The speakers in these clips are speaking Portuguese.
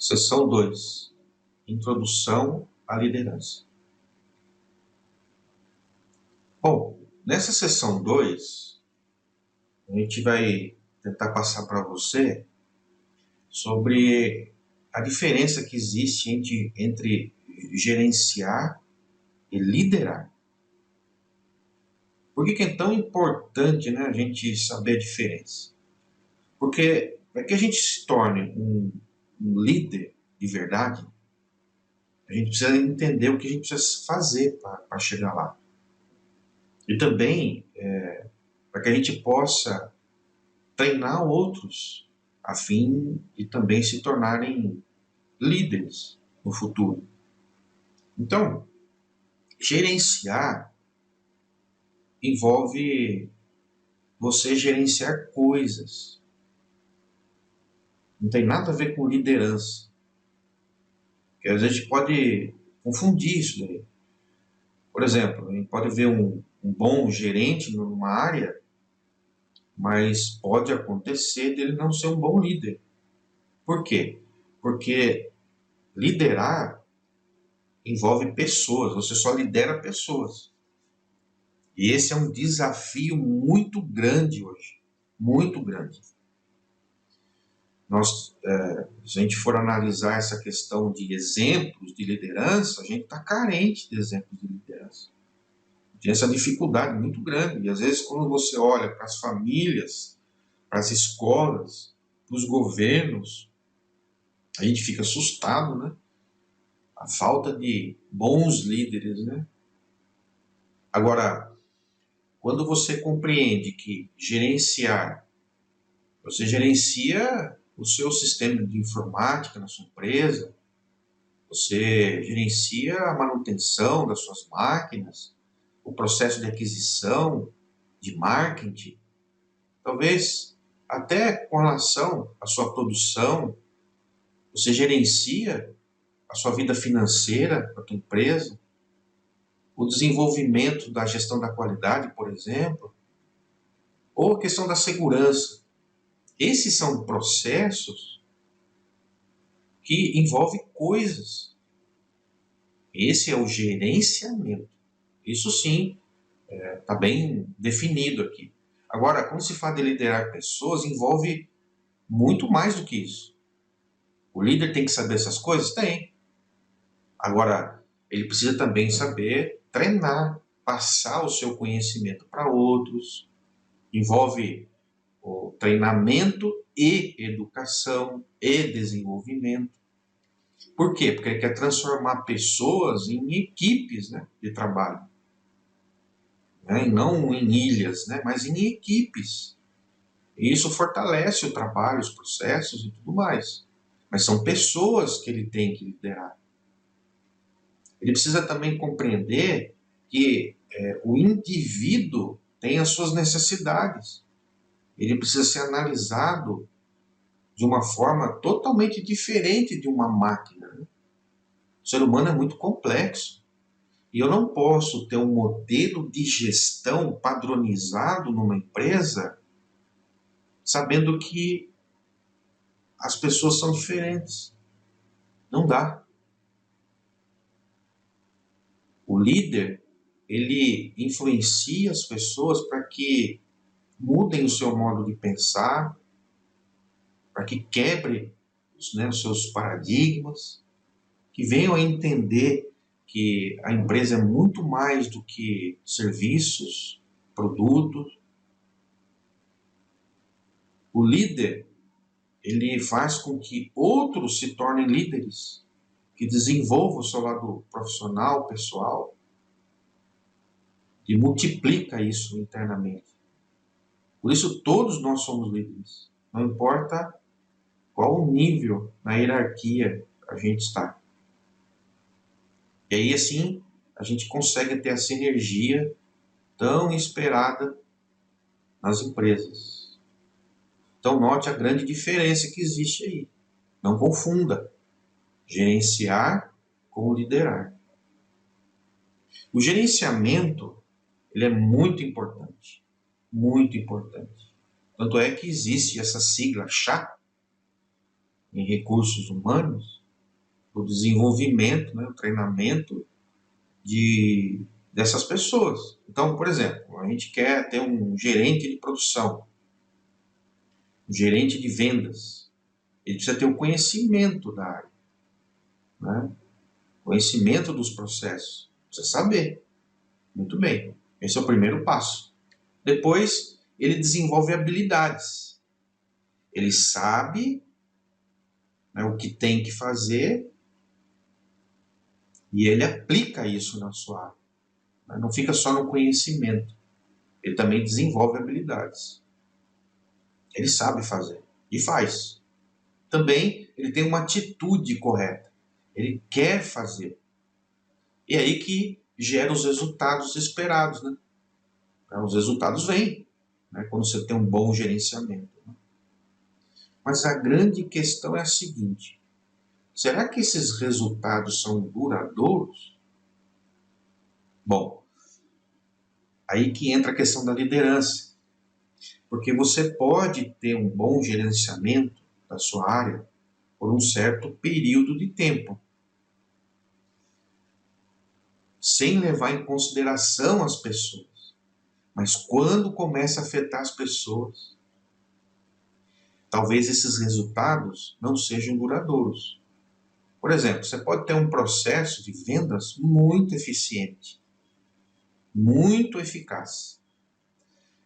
Seção 2. Introdução à liderança. Bom, nessa seção 2, a gente vai tentar passar para você sobre a diferença que existe entre gerenciar e liderar. Por que é tão importante, né, a gente saber a diferença? Porque para que a gente se torne um líder de verdade, a gente precisa entender o que a gente precisa fazer para chegar lá. E também para que a gente possa treinar outros a fim de também se tornarem líderes no futuro. Então, gerenciar envolve você gerenciar coisas. Não tem nada a ver com liderança. Porque às vezes a gente pode confundir isso daí. Por exemplo, a gente pode ver um bom gerente numa área, mas pode acontecer dele não ser um bom líder. Por quê? Porque liderar envolve pessoas, você só lidera pessoas. E esse é um desafio muito grande hoje, muito grande. Se a gente for analisar essa questão de exemplos de liderança, a gente está carente de exemplos de liderança. Tem essa dificuldade muito grande. E às vezes quando você olha para as famílias, para as escolas, para os governos, a gente fica assustado, né? A falta de bons líderes, né? Agora, quando você compreende que você gerencia o seu sistema de informática na sua empresa, você gerencia a manutenção das suas máquinas, o processo de aquisição, de marketing, talvez até com relação à sua produção, você gerencia a sua vida financeira da tua empresa, o desenvolvimento da gestão da qualidade, por exemplo, ou a questão da segurança. Esses são processos que envolvem coisas. Esse é o gerenciamento. Isso sim, está bem definido aqui. Agora, quando se fala de liderar pessoas, envolve muito mais do que isso. O líder tem que saber essas coisas? Tem. Agora, ele precisa também saber treinar, passar o seu conhecimento para outros. Envolve o treinamento e educação e desenvolvimento. Por quê? Porque ele quer transformar pessoas em equipes, né, de trabalho. E não em ilhas, né, mas em equipes. E isso fortalece o trabalho, os processos e tudo mais. Mas são pessoas que ele tem que liderar. Ele precisa também compreender que o indivíduo tem as suas necessidades. Ele precisa ser analisado de uma forma totalmente diferente de uma máquina. Né? O ser humano é muito complexo. E eu não posso ter um modelo de gestão padronizado numa empresa sabendo que as pessoas são diferentes. Não dá. O líder, ele influencia as pessoas para que mudem o seu modo de pensar, para que quebre os seus paradigmas, que venham a entender que a empresa é muito mais do que serviços, produtos. O líder, ele faz com que outros se tornem líderes, que desenvolvam o seu lado profissional, pessoal, e multiplica isso internamente. Por isso, todos nós somos líderes. Não importa qual nível na hierarquia a gente está. E aí, assim, a gente consegue ter essa energia tão esperada nas empresas. Então, note a grande diferença que existe aí. Não confunda gerenciar com liderar. O gerenciamento, ele é muito importante. Muito importante. Tanto é que existe essa sigla CHA, em recursos humanos, o desenvolvimento, né, o treinamento dessas pessoas. Então, por exemplo, a gente quer ter um gerente de produção, um gerente de vendas. Ele precisa ter o conhecimento da área, né? Conhecimento dos processos. Precisa saber. Muito bem. Esse é o primeiro passo. Depois, ele desenvolve habilidades. Ele sabe, né, o que tem que fazer e ele aplica isso na sua área. Não fica só no conhecimento. Ele também desenvolve habilidades. Ele sabe fazer e faz. Também ele tem uma atitude correta. Ele quer fazer. E é aí que gera os resultados esperados, né? Os resultados vêm, né, quando você tem um bom gerenciamento. Mas a grande questão é a seguinte: será que esses resultados são duradouros? Bom, aí que entra a questão da liderança. Porque você pode ter um bom gerenciamento da sua área por um certo período de tempo, sem levar em consideração as pessoas. Mas quando começa a afetar as pessoas, talvez esses resultados não sejam duradouros. Por exemplo, você pode ter um processo de vendas muito eficiente, muito eficaz.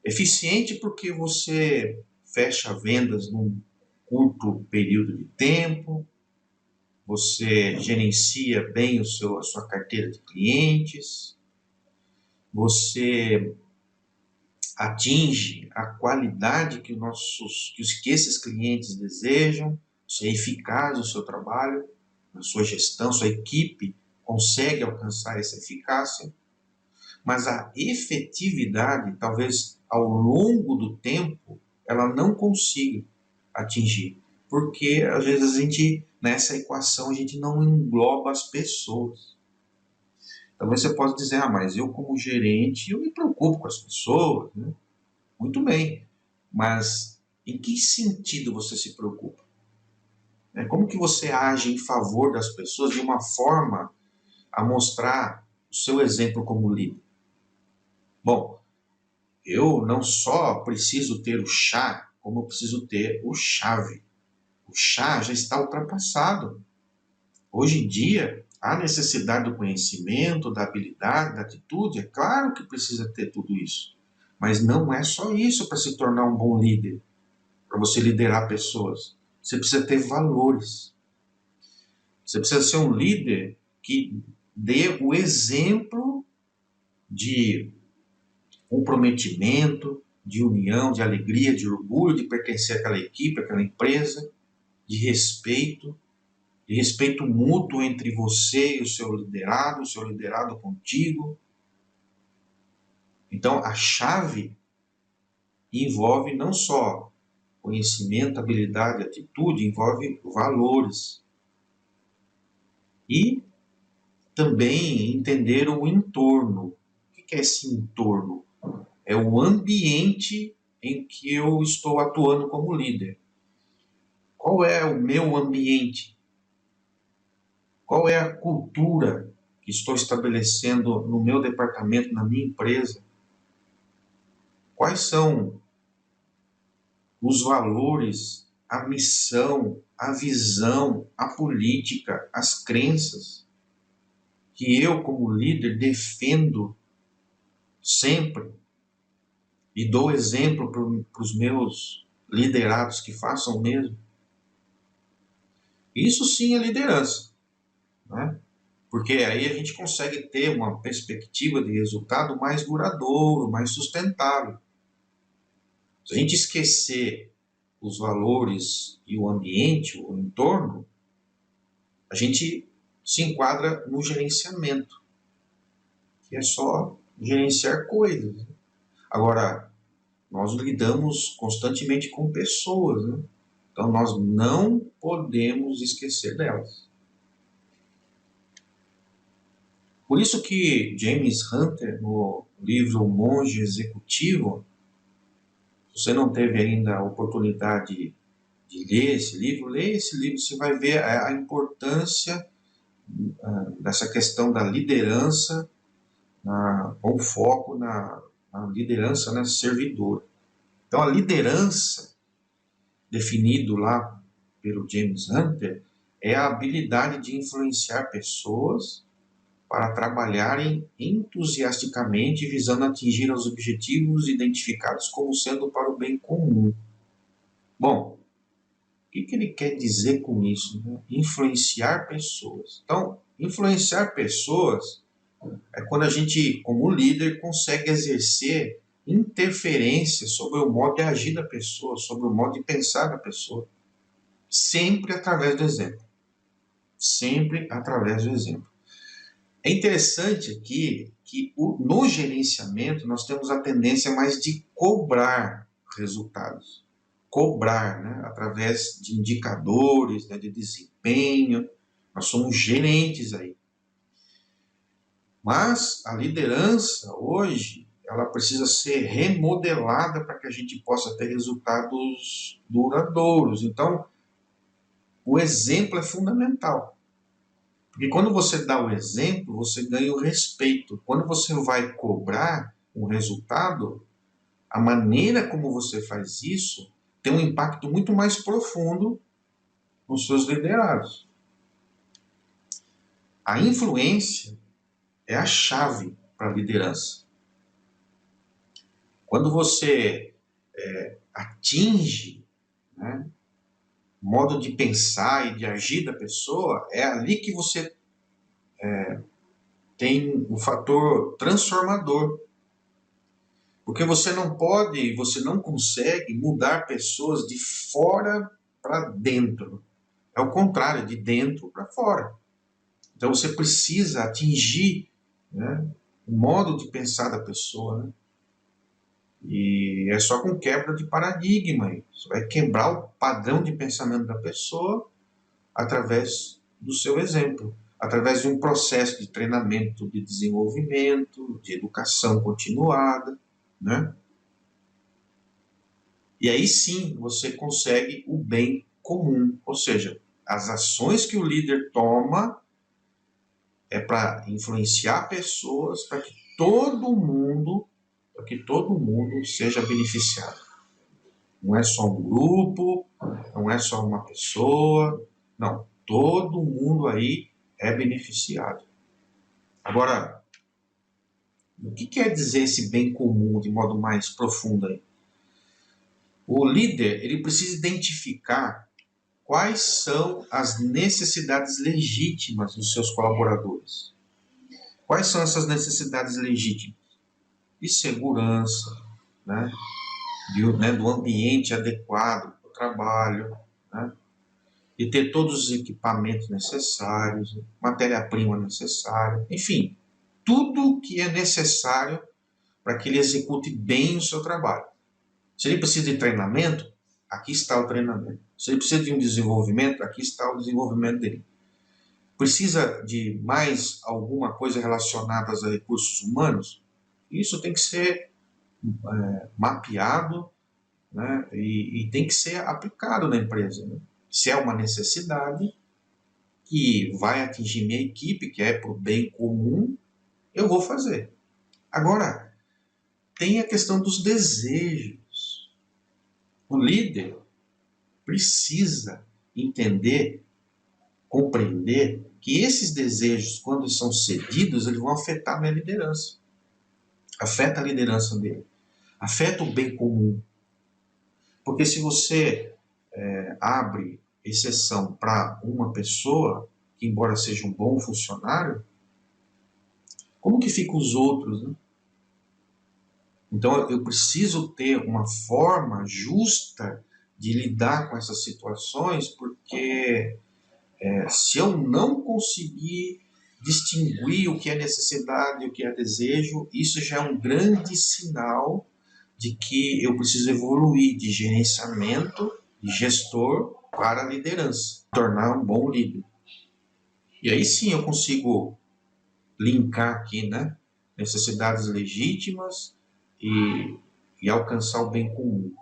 Eficiente porque você fecha vendas num curto período de tempo, você gerencia bem a sua carteira de clientes, você atinge a qualidade que esses clientes desejam, você é eficaz no seu trabalho, na sua gestão, sua equipe consegue alcançar essa eficácia, mas a efetividade, talvez ao longo do tempo, ela não consiga atingir, porque às vezes a gente, nessa equação, a gente não engloba as pessoas. Talvez você possa dizer, mas eu como gerente, eu me preocupo com as pessoas, né? Muito bem, mas em que sentido você se preocupa? Como que você age em favor das pessoas de uma forma a mostrar o seu exemplo como líder? Bom, eu não só preciso ter o chá, como eu preciso ter o chave. O chá já está ultrapassado. Hoje em dia, a necessidade do conhecimento, da habilidade, da atitude, é claro que precisa ter tudo isso. Mas não é só isso para se tornar um bom líder, para você liderar pessoas. Você precisa ter valores. Você precisa ser um líder que dê o exemplo de comprometimento, de união, de alegria, de orgulho de pertencer àquela equipe, àquela empresa, de respeito mútuo entre você e o seu liderado contigo. Então, a chave envolve não só conhecimento, habilidade, atitude, envolve valores. E também entender o entorno. O que é esse entorno? É o ambiente em que eu estou atuando como líder. Qual é o meu ambiente? Qual é a cultura que estou estabelecendo no meu departamento, na minha empresa? Quais são os valores, a missão, a visão, a política, as crenças que eu, como líder, defendo sempre e dou exemplo para os meus liderados que façam o mesmo? Isso sim é liderança, né? Porque aí a gente consegue ter uma perspectiva de resultado mais duradouro, mais sustentável. Se a gente esquecer os valores e o ambiente, o entorno, a gente se enquadra no gerenciamento, que é só gerenciar coisas. Agora, nós lidamos constantemente com pessoas, né? Então nós não podemos esquecer delas. Por isso que James Hunter, no livro O Monge Executivo, se você não teve ainda a oportunidade de ler esse livro, leia esse livro, você vai ver a importância dessa questão da liderança, com foco na liderança, né, servidora. Então, a liderança, definido lá pelo James Hunter, é a habilidade de influenciar pessoas para trabalharem entusiasticamente visando atingir os objetivos identificados como sendo para o bem comum. Bom, o que ele quer dizer com isso, né? Influenciar pessoas. Então, influenciar pessoas é quando a gente, como líder, consegue exercer interferência sobre o modo de agir da pessoa, sobre o modo de pensar da pessoa, sempre através do exemplo. Sempre através do exemplo. É interessante aqui que no gerenciamento nós temos a tendência mais de cobrar resultados. Cobrar, né, através de indicadores, né, de desempenho. Nós somos gerentes aí. Mas a liderança hoje, ela precisa ser remodelada para que a gente possa ter resultados duradouros. Então, o exemplo é fundamental. Porque quando você dá o exemplo, você ganha o respeito. Quando você vai cobrar um resultado, a maneira como você faz isso tem um impacto muito mais profundo nos seus liderados. A influência é a chave para a liderança. Quando você atinge, né, o modo de pensar e de agir da pessoa, é ali que você tem um fator transformador. Porque você não pode, você não consegue mudar pessoas de fora para dentro. É o contrário, de dentro para fora. Então você precisa atingir, né, o modo de pensar da pessoa, né? E é só com quebra de paradigma. Você vai quebrar o padrão de pensamento da pessoa através do seu exemplo, através de um processo de treinamento, de desenvolvimento, de educação continuada, né? E aí sim você consegue o bem comum, ou seja, as ações que o líder toma é para influenciar pessoas para que todo mundo seja beneficiado. Não é só um grupo, não é só uma pessoa, não, todo mundo aí é beneficiado. Agora, o que quer dizer esse bem comum de modo mais profundo aí? O líder, ele precisa identificar quais são as necessidades legítimas dos seus colaboradores. Quais são essas necessidades legítimas? De segurança, né? Do ambiente adequado para o trabalho, né? De ter todos os equipamentos necessários, matéria-prima necessária, enfim, tudo que é necessário para que ele execute bem o seu trabalho. Se ele precisa de treinamento, aqui está o treinamento. Se ele precisa de um desenvolvimento, aqui está o desenvolvimento dele. Precisa de mais alguma coisa relacionada a recursos humanos? Isso tem que ser mapeado, né, e tem que ser aplicado na empresa, né? Se é uma necessidade que vai atingir minha equipe, que é para o bem comum, eu vou fazer. Agora, tem a questão dos desejos. O líder precisa entender, compreender que esses desejos, quando são cedidos, eles vão afetar a minha liderança. Afeta a liderança dele. Afeta o bem comum. Porque se você abre exceção para uma pessoa, que embora seja um bom funcionário, como que ficam os outros, né? Então eu preciso ter uma forma justa de lidar com essas situações, porque se eu não conseguir distinguir o que é necessidade e o que é desejo, isso já é um grande sinal de que eu preciso evoluir de gerenciamento, de gestor, para a liderança, tornar um bom líder. E aí sim eu consigo linkar aqui, né, necessidades legítimas e alcançar o bem comum.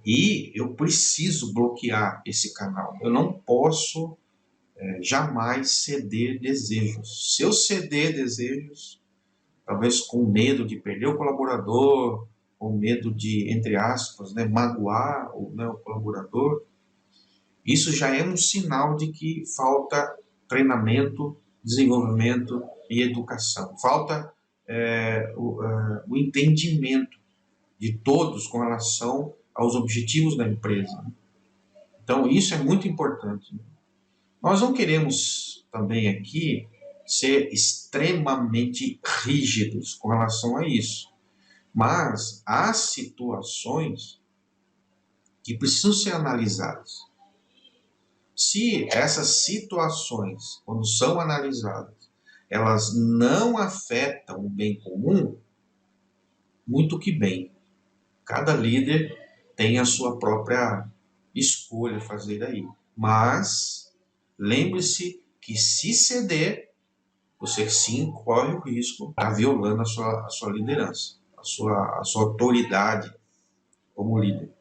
E eu preciso bloquear esse canal. Eu não posso jamais ceder desejos. Se eu ceder desejos, talvez com medo de perder o colaborador, com medo de, entre aspas, magoar o colaborador, isso já é um sinal de que falta treinamento, desenvolvimento e educação. Falta o entendimento de todos com relação aos objetivos da empresa. Então, isso é muito importante. Nós não queremos também aqui ser extremamente rígidos com relação a isso, mas há situações que precisam ser analisadas. Se essas situações, quando são analisadas, elas não afetam o bem comum, muito que bem. Cada líder tem a sua própria escolha a fazer aí. Mas lembre-se que se ceder, você sim corre o risco de estar violando a sua liderança, a sua autoridade como líder.